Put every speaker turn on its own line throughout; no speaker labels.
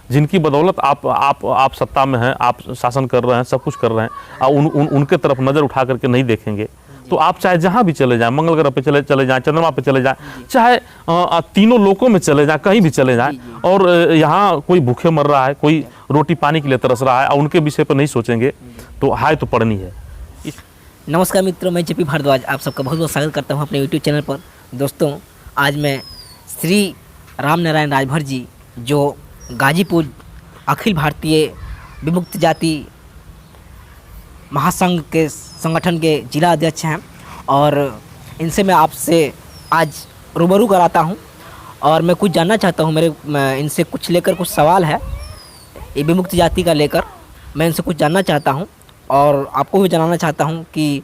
जिनकी बदौलत आप सत्ता में हैं, आप शासन कर रहे हैं, सब कुछ कर रहे हैं, और उनके तरफ नज़र उठा करके नहीं देखेंगे तो आप चाहे जहाँ भी चले जाएं, मंगल ग्रह पे चले जाएं, चंद्रमा पे चले जाएं, चाहे तीनों लोकों में चले जाएं, कहीं भी चले जाएं, और यहाँ कोई भूखे मर रहा है, कोई रोटी पानी के लिए तरस रहा है और उनके विषय पर नहीं सोचेंगे तो हाय तो पड़नी है।
नमस्कार मित्रों, मैं जेपी भारद्वाज आप सबका बहुत बहुत स्वागत करता हूँ अपने यूट्यूब चैनल पर। दोस्तों, आज मैं श्री राम नारायण राजभर जी, जो गाजीपुर अखिल भारतीय विमुक्त जाति महासंघ के संगठन के जिला अध्यक्ष हैं, और इनसे मैं आपसे आज रूबरू कराता हूं और मैं कुछ जानना चाहता हूं। इनसे कुछ लेकर कुछ सवाल है ये विमुक्त जाति का लेकर, मैं इनसे कुछ जानना चाहता हूं और आपको भी जानना चाहता हूं कि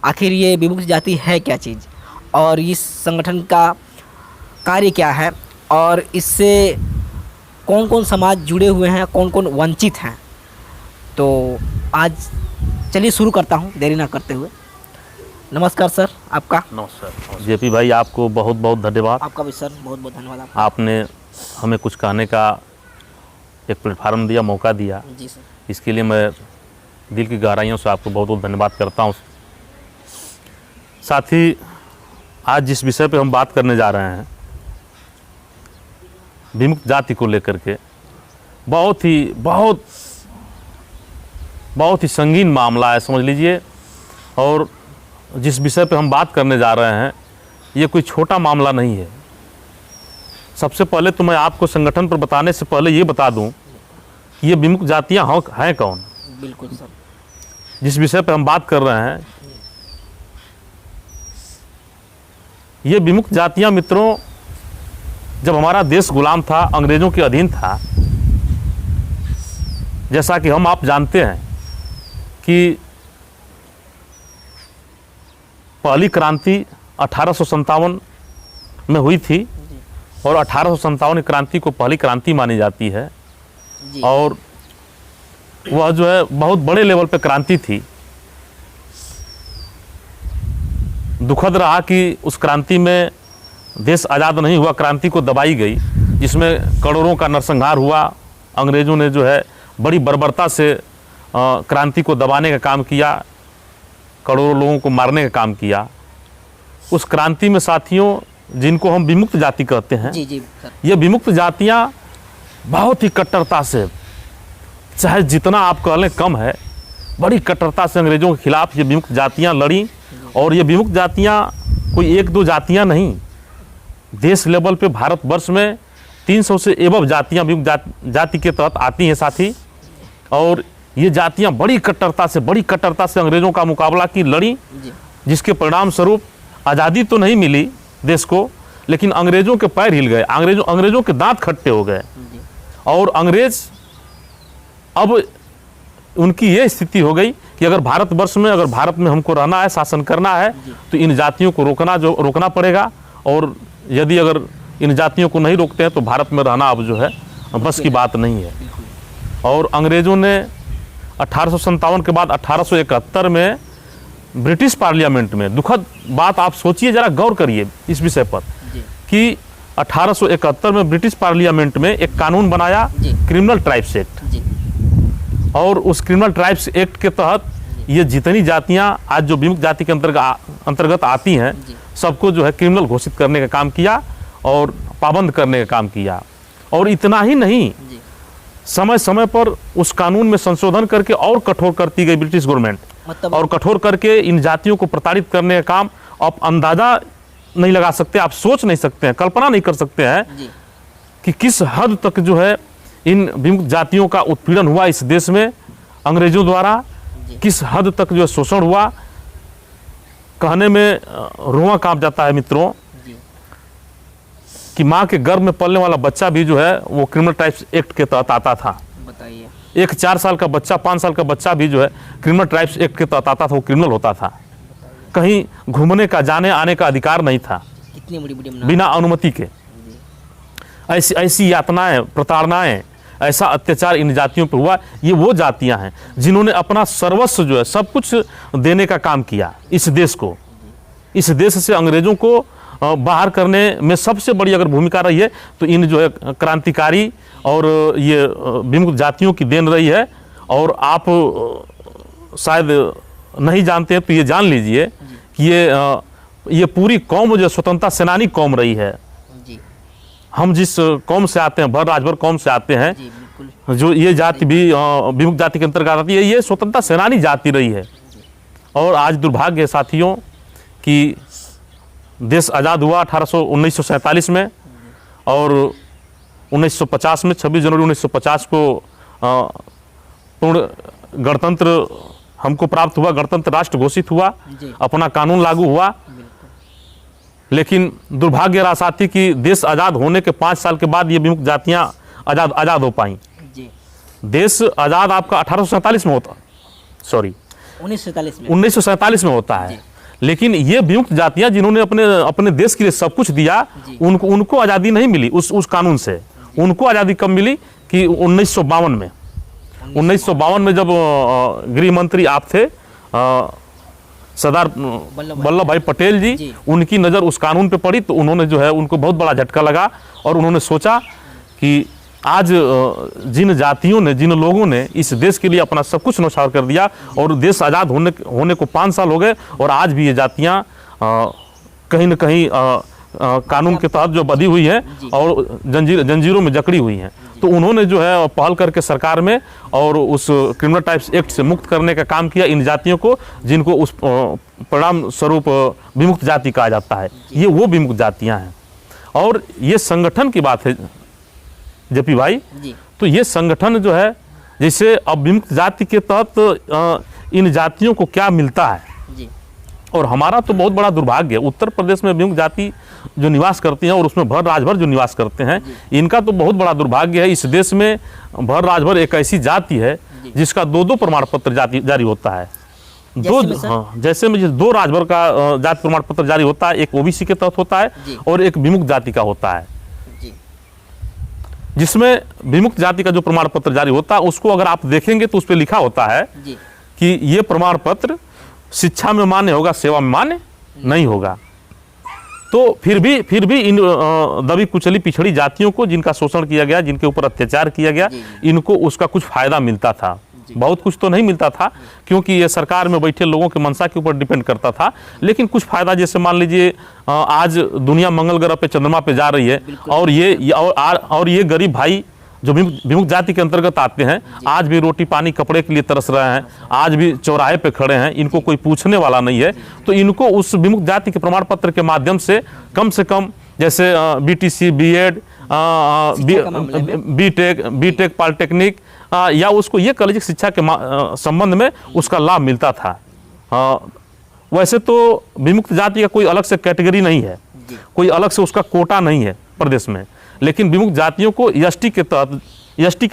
आखिर ये विमुक्त जाति है क्या चीज़, और इस संगठन का कार्य क्या है, और इससे कौन कौन समाज जुड़े हुए हैं, कौन कौन वंचित हैं। तो आज चलिए शुरू करता हूं देरी ना करते हुए। नमस्कार सर, आपका।
नमस्कार जेपी भाई, आपको बहुत बहुत धन्यवाद।
आपका भी सर बहुत बहुत धन्यवाद। आपका
आपने हमें कुछ कहने का एक प्लेटफार्म दिया, मौका दिया,
जी सर,
इसके लिए मैं दिल की गहराइयों से आपको बहुत बहुत धन्यवाद करता हूँ। साथ ही आज जिस विषय पे हम बात करने जा रहे हैं, विमुक्त जाति को लेकर के, बहुत ही संगीन मामला है, समझ लीजिए। और जिस विषय पे हम बात करने जा रहे हैं ये कोई छोटा मामला नहीं है। सबसे पहले तो मैं आपको संगठन पर बताने से पहले ये बता दूं कि ये विमुक्त जातियां हैं कौन।
बिल्कुल सर।
जिस विषय पे हम बात कर रहे हैं, ये विमुक्त जातियां मित्रों, जब हमारा देश गुलाम था, अंग्रेजों के अधीन था, जैसा कि आप जानते हैं कि पहली क्रांति 1857 में हुई थी और 1857 की क्रांति को पहली क्रांति मानी जाती है
जी।
और वह जो है बहुत बड़े लेवल पे क्रांति थी। दुखद रहा कि उस क्रांति में देश आज़ाद नहीं हुआ, क्रांति को दबाई गई, जिसमें करोड़ों का नरसंहार हुआ। अंग्रेज़ों ने जो है बड़ी बर्बरता से क्रांति को दबाने का काम किया, करोड़ों लोगों को मारने का काम किया। उस क्रांति में साथियों, जिनको हम विमुक्त जाति कहते हैं,
जी सर, ये
विमुक्त जातियां बहुत ही कट्टरता से, चाहे जितना आप कह लें कम है, बड़ी कट्टरता से अंग्रेज़ों के खिलाफ ये विमुक्त जातियां लड़ी। और ये विमुक्त जातियां कोई एक दो जातियां नहीं, देश लेवल पे भारतवर्ष में 300 से एबव जातियां विमुक्त जाति के तहत आती हैं साथी। और ये जातियां बड़ी कट्टरता से अंग्रेज़ों का मुकाबला की, लड़ी, जिसके परिणाम स्वरूप आज़ादी तो नहीं मिली देश को, लेकिन अंग्रेज़ों के पैर हिल गए, अंग्रेज़ों के दांत खट्टे हो गए। और अंग्रेज़, अब उनकी ये स्थिति हो गई कि अगर भारत में हमको रहना है, शासन करना है, तो इन जातियों को रोकना पड़ेगा। और यदि अगर इन जातियों को नहीं रोकते हैं तो भारत में रहना अब जो है बस की बात नहीं है। और अंग्रेज़ों ने 1857 के बाद 1871 में ब्रिटिश पार्लियामेंट में, दुखद बात, आप सोचिए, ज़रा गौर करिए इस विषय पर, कि 1871 में ब्रिटिश पार्लियामेंट में एक कानून बनाया, क्रिमिनल ट्राइब्स एक्ट। और उस क्रिमिनल ट्राइब्स एक्ट के तहत ये जितनी जातियां आज जो विमुक्त जाति के अंतर्गत आती हैं, सबको जो है क्रिमिनल घोषित करने का काम किया और पाबंद करने का काम किया। और इतना ही नहीं, समय समय पर उस कानून में संशोधन करके और कठोर करती गई ब्रिटिश गवर्नमेंट, और कठोर करके इन जातियों को प्रताड़ित करने का काम आप अंदाज़ा नहीं लगा सकते, आप सोच नहीं सकते हैं, कल्पना नहीं कर सकते हैं कि किस हद तक जो है इन विमुक्त जातियों का उत्पीड़न हुआ इस देश में अंग्रेजों द्वारा, किस हद तक जो है शोषण हुआ। कहने में रुआं कांप जाता है मित्रों कि माँ के गर्भ में पलने वाला बच्चा भी जो है वो क्रिमिनल ट्राइब्स एक्ट के तहत आता था।
बताइए,
एक 4 साल का बच्चा, 5 साल का बच्चा भी जो है क्रिमिनल ट्राइब्स एक्ट के तहत आता था, वो क्रिमिनल होता था। कहीं घूमने का, जाने आने का अधिकार नहीं था,
कितनी बड़ी
बिना अनुमति के। ऐसी यातनाएं, प्रताड़नाएं, ऐसा अत्याचार इन जातियों पर हुआ। ये वो जातियां हैं जिन्होंने अपना सर्वस्व जो है सब कुछ देने का काम किया इस देश को। इस देश से अंग्रेजों को बाहर करने में सबसे बड़ी अगर भूमिका रही है तो इन जो है क्रांतिकारी और ये विमुक्त जातियों की देन रही है। और आप शायद नहीं जानते हैं तो ये जान लीजिए कि ये पूरी कौम जो स्वतंत्रता सेनानी कौम रही है।
जी
हम जिस कौम से आते हैं, भर राजभर कौम से आते हैं,
जी बिल्कुल।
जो ये जाति भी विमुक्त जाति के अंतर्गत आती है, ये स्वतंत्रता सेनानी जाति रही है। और आज दुर्भाग्य है साथियों कि देश आज़ाद हुआ 1947 में और 1950 में 26 जनवरी 1950 को पूर्ण गणतंत्र हमको प्राप्त हुआ, गणतंत्र राष्ट्र घोषित हुआ, अपना कानून लागू हुआ। लेकिन दुर्भाग्य रहा साथी कि देश आज़ाद होने के 5 साल के बाद ये विमुक्त जातियाँ आज़ाद हो पाई। देश आज़ाद आपका 1847 में होता, सॉरी 1947 में होता है। लेकिन ये विमुक्त जातियां जिन्होंने अपने देश के लिए सब कुछ दिया, उनको आज़ादी नहीं मिली उस कानून से। उनको आज़ादी कब मिली कि 1952 में। 1952 में जब गृह मंत्री आप थे सरदार वल्लभ भाई पटेल जी, उनकी नज़र उस कानून पे पड़ी तो उन्होंने जो है उनको बहुत बड़ा झटका लगा और उन्होंने सोचा कि आज जिन जातियों ने, जिन लोगों ने इस देश के लिए अपना सब कुछ न्यौछावर कर दिया और देश आज़ाद होने को 5 साल हो गए और आज भी ये जातियाँ कहीं न कहीं कानून के तहत जो बधी हुई हैं और जंजीरों में जकड़ी हुई हैं। तो उन्होंने जो है पहल करके सरकार में और उस क्रिमिनल टाइप्स एक्ट से मुक्त करने का काम किया इन जातियों को, जिनको उस परिणाम स्वरूप विमुक्त जाति कहा जाता है। ये वो विमुक्त जातियाँ हैं। और ये संगठन की बात है जेपी भाई, तो ये संगठन जो है, जैसे अब विमुक्त जाति के तहत इन जातियों को क्या मिलता है जी। और हमारा तो बहुत बड़ा दुर्भाग्य है, उत्तर प्रदेश में विमुक्त जाति जो निवास करती हैं और उसमें भर राजभर जो निवास करते हैं, इनका तो बहुत बड़ा दुर्भाग्य है। इस देश में भर राजभर एक ऐसी जाति है जिसका 2 प्रमाण पत्र जारी होता है। जैसे में 2 राजभर का जाति प्रमाण पत्र जारी होता है, एक ओबीसी के तहत होता है और एक विमुक्त जाति का होता है। जिसमें विमुक्त जाति का जो प्रमाण पत्र जारी होता है उसको अगर आप देखेंगे तो उस पर लिखा होता है कि ये प्रमाण पत्र शिक्षा में मान्य होगा, सेवा में मान्य नहीं होगा। तो फिर भी इन दबी कुचली पिछड़ी जातियों को, जिनका शोषण किया गया, जिनके ऊपर अत्याचार किया गया, इनको उसका कुछ फायदा मिलता था। बहुत कुछ तो नहीं मिलता था क्योंकि ये सरकार में बैठे लोगों के मंशा के ऊपर डिपेंड करता था, लेकिन कुछ फायदा, जैसे मान लीजिए आज दुनिया मंगल ग्रह पे, चंद्रमा पे जा रही है और ये गरीब भाई जो विमुक्त जाति के अंतर्गत आते हैं, आज भी रोटी पानी कपड़े के लिए तरस रहे हैं, आज भी चौराहे पे खड़े हैं, इनको कोई पूछने वाला नहीं है। तो इनको उस विमुक्त जाति के प्रमाण पत्र के माध्यम से कम जैसे बीटीसी, बीएड, बीटेक, पॉलिटेक्निक या उसको ये कॉलेज शिक्षा के संबंध में उसका लाभ मिलता था। वैसे तो विमुक्त जाति का कोई अलग से कैटेगरी नहीं है, कोई अलग से उसका कोटा नहीं है प्रदेश में, लेकिन विमुक्त जातियों को एसटी के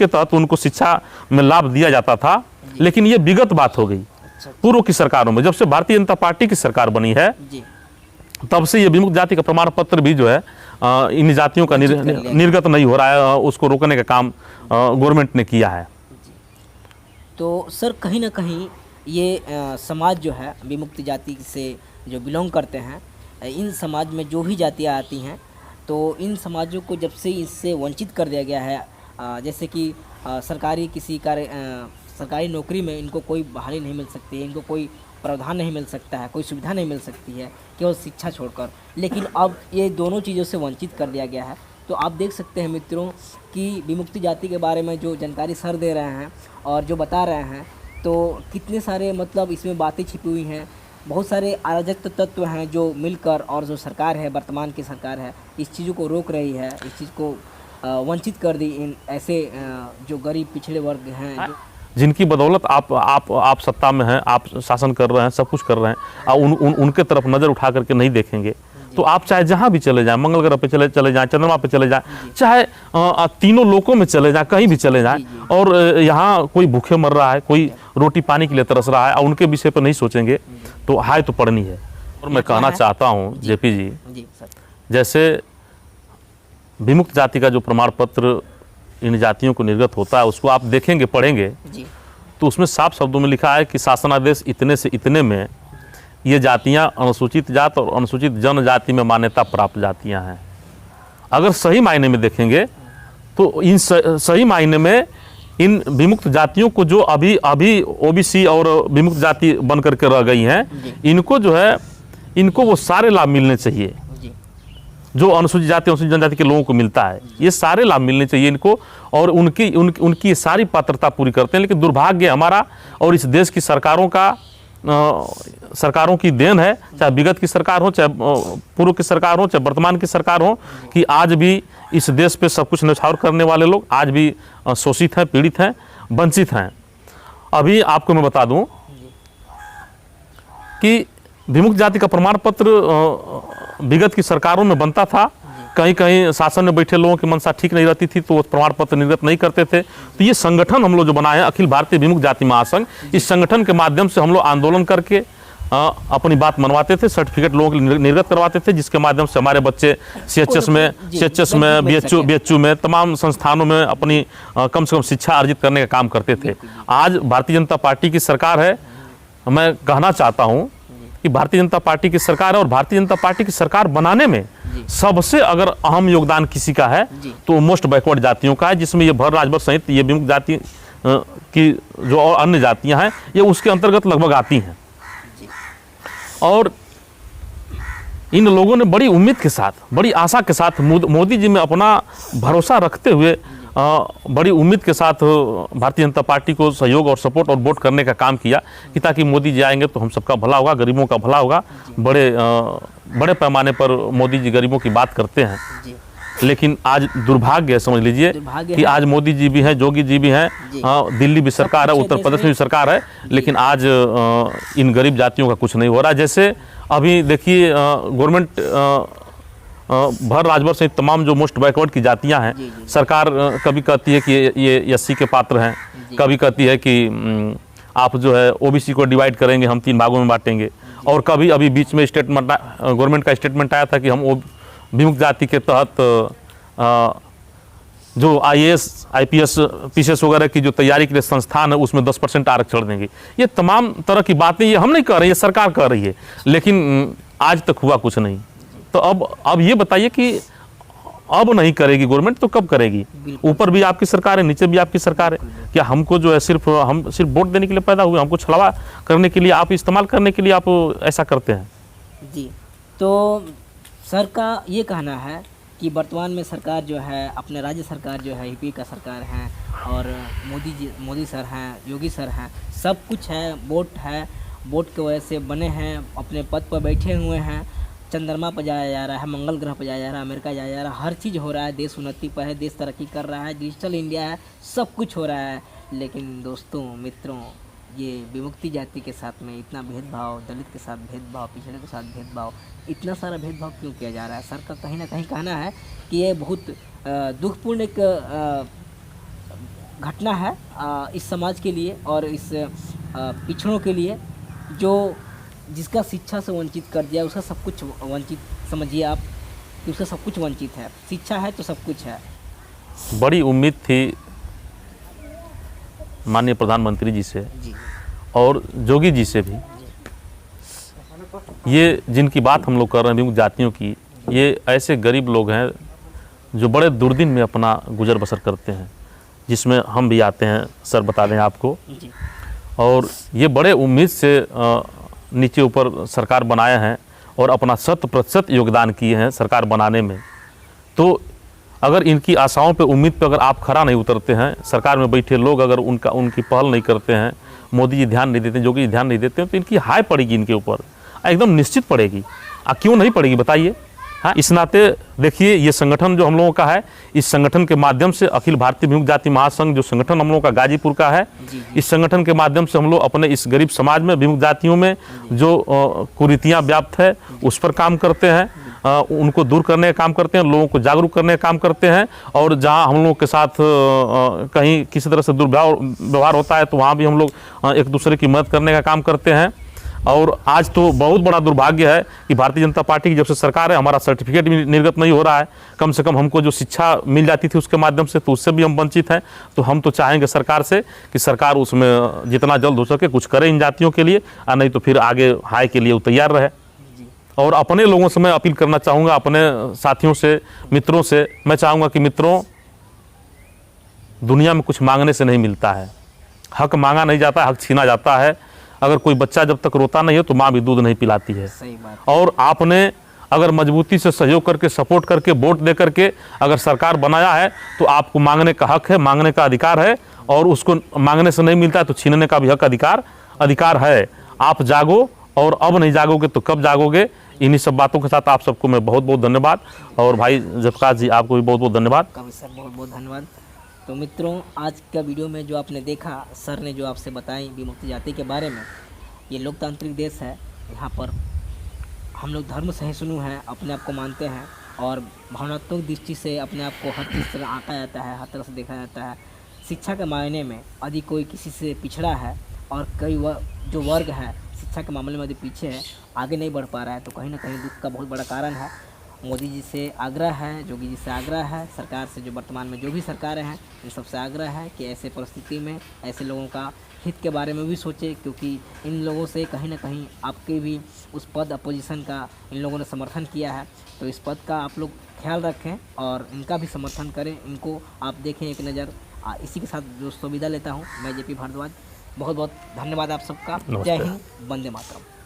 तहत उनको शिक्षा में लाभ दिया जाता था। लेकिन ये विगत बात हो गई पूर्व की सरकारों में। जब से भारतीय जनता पार्टी की सरकार बनी है तब से ये विमुक्त जाति का प्रमाण पत्र भी जो है इन जातियों का निर्गत नहीं हो रहा है, उसको रोकने का काम गवर्नमेंट ने किया है।
तो सर कहीं ना कहीं ये समाज जो है विमुक्त जाति से जो बिलोंग करते हैं, इन समाज में जो भी जातियाँ आती हैं तो इन समाजों को जब से इससे वंचित कर दिया गया है, जैसे कि सरकारी नौकरी में इनको कोई बहाली नहीं मिल सकती है, इनको कोई प्रावधान नहीं मिल सकता है, कोई सुविधा नहीं मिल सकती है केवल शिक्षा छोड़कर। लेकिन अब ये दोनों चीज़ों से वंचित कर दिया गया है। तो आप देख सकते हैं मित्रों कि विमुक्त जाति के बारे में जो जानकारी सर दे रहे हैं और जो बता रहे हैं, तो कितने सारे मतलब इसमें बातें छिपी हुई हैं। बहुत सारे अराजक तत्व हैं जो मिलकर, और जो सरकार है, वर्तमान की सरकार है, इस चीज़ों को रोक रही है, इस चीज़ को वंचित कर दी इन ऐसे जो गरीब पिछड़े वर्ग हैं,
जिनकी बदौलत आप सत्ता में हैं, आप शासन कर रहे हैं, सब कुछ कर रहे हैं, उनके तरफ नज़र उठा करके नहीं देखेंगे तो आप चाहे जहाँ भी चले जाएं, मंगल ग्रह पे चले जाएं, चंद्रमा पे चले जाएं, चाहे तीनों लोकों में चले जाएं, कहीं भी चले जाएं, और यहाँ कोई भूखे मर रहा है, कोई रोटी पानी के लिए तरस रहा है और उनके विषय पर नहीं सोचेंगे तो हाय तो पड़नी है। और मैं कहना चाहता हूँ जेपी जी, जैसे विमुक्त जाति का जो प्रमाण पत्र इन जातियों को निर्गत होता है उसको आप देखेंगे, पढ़ेंगे तो उसमें साफ शब्दों में लिखा है कि शासनादेश इतने से इतने में ये जातियां अनुसूचित जात और अनुसूचित जनजाति में मान्यता प्राप्त जातियां हैं। अगर सही मायने में देखेंगे तो इन सही मायने में इन विमुक्त जातियों को जो अभी ओबीसी और विमुक्त जाति बन करके रह गई हैं, इनको जो है इनको वो सारे लाभ मिलने चाहिए जो अनुसूचित जाति अनुसूचित जनजाति के लोगों को मिलता है। ये सारे लाभ मिलने चाहिए इनको, और उनकी सारी पात्रता पूरी करते हैं। लेकिन दुर्भाग्य हमारा और इस देश की सरकारों की देन है, चाहे विगत की सरकार हो, चाहे पूर्व की सरकार हो, चाहे वर्तमान की सरकार हो, कि आज भी इस देश पे सब कुछ न्यौछावर करने वाले लोग आज भी शोषित हैं, पीड़ित हैं, वंचित हैं। अभी आपको मैं बता दूं कि विमुक्त जाति का प्रमाण पत्र विगत की सरकारों में बनता था। कहीं कहीं शासन में बैठे लोगों की मंशा ठीक नहीं रहती थी तो वो प्रमाण पत्र निर्गत नहीं करते थे। तो ये संगठन हम लोग जो बनाए हैं, अखिल भारतीय विमुक्त जाति महासंघ, इस संगठन के माध्यम से हम लोग आंदोलन करके अपनी बात मनवाते थे, सर्टिफिकेट लोगों के लिए निर्गत करवाते थे, जिसके माध्यम से हमारे बच्चे CHS में BHU में तमाम संस्थानों में अपनी कम से कम शिक्षा अर्जित करने का काम करते थे। आज भारतीय जनता पार्टी की सरकार है। मैं कहना चाहता हूँ कि भारतीय जनता पार्टी की सरकार है और भारतीय जनता पार्टी की सरकार बनाने में सबसे अगर अहम योगदान किसी का है तो मोस्ट बैकवर्ड जातियों का है, जिसमें ये भर राजभर सहित ये विमुक्त जाति की जो और अन्य जातियां हैं ये उसके अंतर्गत लगभग आती हैं। और इन लोगों ने बड़ी उम्मीद के साथ, बड़ी आशा के साथ मोदी जी में अपना भरोसा रखते हुए बड़ी उम्मीद के साथ भारतीय जनता पार्टी को सहयोग और सपोर्ट और वोट करने का काम किया कि ताकि मोदी जी आएंगे तो हम सबका भला होगा, गरीबों का भला होगा। बड़े पैमाने पर मोदी जी गरीबों की बात करते हैं। लेकिन आज दुर्भाग्य है, समझ लीजिए कि आज मोदी जी भी हैं, योगी जी भी हैं, दिल्ली भी सरकार है, उत्तर प्रदेश में भी सरकार है, लेकिन आज इन गरीब जातियों का कुछ नहीं हो रहा। जैसे अभी देखिए गवर्नमेंट भर राजभर से तमाम जो मोस्ट बैकवर्ड की जातियां हैं, सरकार कभी कहती है कि ये SC के पात्र हैं, कभी कहती है कि आप जो है OBC को डिवाइड करेंगे, हम 3 भागों में बांटेंगे, और कभी अभी बीच में स्टेटमेंट गवर्नमेंट का स्टेटमेंट आया था कि हम विमुक्त जाति के तहत जो IAS IPS PCS वगैरह की जो तैयारी के लिए संस्थान है उसमें 10% आरक्षण देंगे। ये तमाम तरह की बातें ये हम नहीं कर रहे, ये सरकार कर रही है, लेकिन आज तक हुआ कुछ नहीं। तो अब ये बताइए कि अब नहीं करेगी गवर्नमेंट तो कब करेगी? ऊपर भी आपकी सरकार है, नीचे भी आपकी सरकार है। क्या हमको जो है हम सिर्फ वोट देने के लिए पैदा हुए, हमको छलावा करने के लिए, आप इस्तेमाल करने के लिए आप ऐसा करते हैं? जी,
तो सर का ये कहना है कि वर्तमान में सरकार जो है, अपने राज्य सरकार जो है UP का सरकार है, और मोदी सर हैं, योगी सर हैं, सब कुछ है, वोट की वजह से बने हैं, अपने पद पर बैठे हुए हैं। चंद्रमा पर जाया जा रहा है, मंगल ग्रह पर जाया जा रहा है, अमेरिका जाया जा रहा है, हर चीज़ हो रहा है, देश उन्नति पर है, देश तरक्की कर रहा है, डिजिटल इंडिया है, सब कुछ हो रहा है। लेकिन दोस्तों, मित्रों, ये विमुक्ति जाति के साथ में इतना भेदभाव, दलित के साथ भेदभाव, पिछड़े के साथ भेदभाव, इतना सारा भेदभाव क्यों किया जा रहा है? सर का कहीं ना कहीं कहना है कि ये बहुत दुखपूर्ण एक घटना है इस समाज के लिए और इस पिछड़ों के लिए, जो जिसका शिक्षा से वंचित कर दिया, उसका सब कुछ वंचित समझिए आप कि उसका सब कुछ वंचित है। शिक्षा है तो सब कुछ है।
बड़ी उम्मीद थी माननीय प्रधानमंत्री जी से और योगी जी से भी। ये जिनकी बात हम लोग कर रहे हैं विमुक्त जातियों की, ये ऐसे गरीब लोग हैं जो बड़े दुर्दिन में अपना गुजर बसर करते हैं, जिसमें हम भी आते हैं, सर बता दें आपको। और ये बड़े उम्मीद से नीचे ऊपर सरकार बनाए हैं और अपना 100% योगदान किए हैं सरकार बनाने में। तो अगर इनकी आशाओं पे, उम्मीद पे अगर आप खरा नहीं उतरते हैं, सरकार में बैठे लोग अगर उनकी पहल नहीं करते हैं, मोदी जी ध्यान नहीं देते, योगी जी ध्यान नहीं देते हैं, तो इनकी हाय पड़ेगी इनके ऊपर, एकदम निश्चित पड़ेगी। क्यों नहीं पड़ेगी बताइए? हाँ, इस नाते देखिए, ये संगठन जो हम लोगों का है, इस संगठन के माध्यम से अखिल भारतीय विमुक्त जाति महासंघ जो संगठन हम लोगों का गाजीपुर का है, इस संगठन के माध्यम से हम लोग अपने इस गरीब समाज में, विमुक्त जातियों में जो कुरीतियाँ व्याप्त है उस पर काम करते हैं, उनको दूर करने का काम करते हैं, लोगों को जागरूक करने का काम करते हैं। और जहाँ हम लोगों के साथ कहीं किसी तरह से दुर्व्यवहार होता है तो वहाँ भी हम लोग एक दूसरे की मदद करने का काम करते हैं। और आज तो बहुत बड़ा दुर्भाग्य है कि भारतीय जनता पार्टी की जब से सरकार है, हमारा सर्टिफिकेट भी निर्गत नहीं हो रहा है। कम से कम हमको जो शिक्षा मिल जाती थी उसके माध्यम से, तो उससे भी हम वंचित हैं। तो हम तो चाहेंगे सरकार से कि सरकार उसमें जितना जल्द हो सके कुछ करे इन जातियों के लिए, और नहीं तो फिर आगे हाय के लिए वो तैयार रहे। और अपने लोगों से मैं अपील करना चाहूँगा, अपने साथियों से, मित्रों से मैं चाहूँगा कि मित्रों, दुनिया में कुछ मांगने से नहीं मिलता है, हक मांगा नहीं जाता, हक छीना जाता है। अगर कोई बच्चा जब तक रोता नहीं है तो माँ भी दूध नहीं पिलाती है।
सही बात।
और आपने अगर मजबूती से सहयोग करके, सपोर्ट करके, वोट दे करके अगर सरकार बनाया है तो आपको मांगने का हक है, मांगने का अधिकार है। और उसको मांगने से नहीं मिलता है तो छीनने का भी हक अधिकार है। आप जागो, और अब नहीं जागोगे तो कब जागोगे। इन्हीं सब बातों के साथ आप सबको मैं बहुत बहुत धन्यवाद, और भाई जयप्रकाश जी आपको भी बहुत बहुत धन्यवाद।
कवि सर बहुत बहुत धन्यवाद। तो मित्रों, आज का वीडियो में जो आपने देखा, सर ने जो आपसे बताई विमुक्त जाति के बारे में, ये लोकतांत्रिक देश है, यहाँ पर हम लोग धर्म सहिष्णु हैं, अपने आप को मानते हैं, और भावनात्मक दृष्टि से अपने आप को हर किस तरह आंका जाता है, हर तरह से देखा जाता है। शिक्षा के मायने में यदि कोई किसी से पिछड़ा है, और कई जो वर्ग है शिक्षा के मामले में यदि पीछे है, आगे नहीं बढ़ पा रहा है, तो कहीं ना कहीं दुख का बहुत बड़ा कारण है। मोदी जी से आग्रह है, योगी जी से आग्रह है, सरकार से जो वर्तमान में जो भी सरकारें हैं इन सबसे आग्रह है कि ऐसे परिस्थिति में ऐसे लोगों का हित के बारे में भी सोचें, क्योंकि इन लोगों से कहीं ना कहीं आपके भी उस पद अपोजिशन का इन लोगों ने समर्थन किया है। तो इस पद का आप लोग ख्याल रखें और इनका भी समर्थन करें, इनको आप देखें एक नज़र। इसी के साथ दोस्तों विदा लेता हूँ मैं, जेपी भारद्वाज। बहुत बहुत धन्यवाद आप सबका। जय हिंद, वंदे मातरम।